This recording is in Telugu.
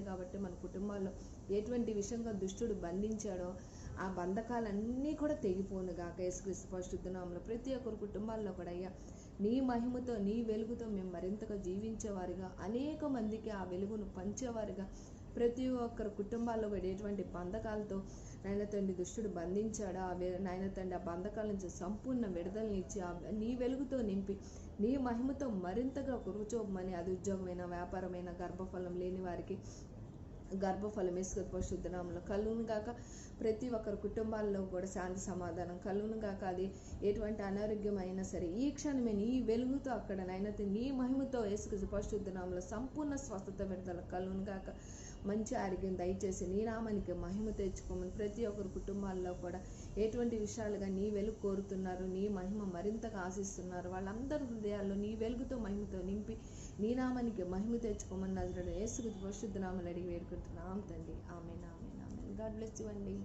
కాబట్టి మన కుటుంబాల్లో ఎటువంటి విషయంగా దుష్టుడు బంధించాడో ఆ బంధకాలన్నీ కూడా తెగిపోను గాక యేసుక్రీస్తు పరిశుద్ధ నామములో. ప్రతి ఒక్కరి కుటుంబాల్లో కూడా అయ్యా నీ మహిమతో నీ వెలుగుతో మేము మరింతగా జీవించేవారిగా, అనేక మందికి ఆ వెలుగును పంచేవారిగా, ప్రతి ఒక్కరి కుటుంబాల్లో కూడా ఎటువంటి బంధకాలతో నాయన తండ్రి దుష్టుడు బంధించాడో నాయన తండ్రి ఆ బంధకాల నుంచి సంపూర్ణ విడుదలనిచ్చి నీ వెలుగుతో నింపి నీ మహిమతో మరింతగా కురుచోమని, అది ఉద్యోగమైన, వ్యాపారమైన, గర్భఫలం లేని వారికి గర్భఫలం యేసుక్రీస్తు పరిశుద్ధ నామములో కలుగును గాక. ప్రతి ఒక్కరి కుటుంబాల్లో కూడా శాంతి సమాధానం కలుగును గాక. అది ఎటువంటి అనారోగ్యం అయినా సరే ఈ క్షణమే నీ వెలుగుతో అక్కడ నాయన నీ మహిమతో యేసుక్రీస్తు పరిశుద్ధ నామములో సంపూర్ణ స్వస్థత విడుదల కలుగును గాక. మంచి ఆరోగ్యం దయచేసి నీ నామానికి మహిమ తెచ్చుకోమని ప్రతి ఒక్కరి కుటుంబాల్లో కూడా ఎటువంటి విషయాలుగా నీ వెలుగు కోరుతున్నారు, నీ మహిమ మరింతగా ఆశిస్తున్నారు, వాళ్ళందరి హృదయాల్లో నీ వెలుగుతో మహిమతో నింపి నీ నామానికి మహిమ తెచ్చుకోమని నజరేయుడైన యేసుక్రీస్తు పరిశుద్ధ నామములో అడిగి వేడుకుంటున్నాం తండ్రి. ఆమేన్, ఆమేన్, ఆమేన్. గాడ్ బ్లెస్ యు అండి.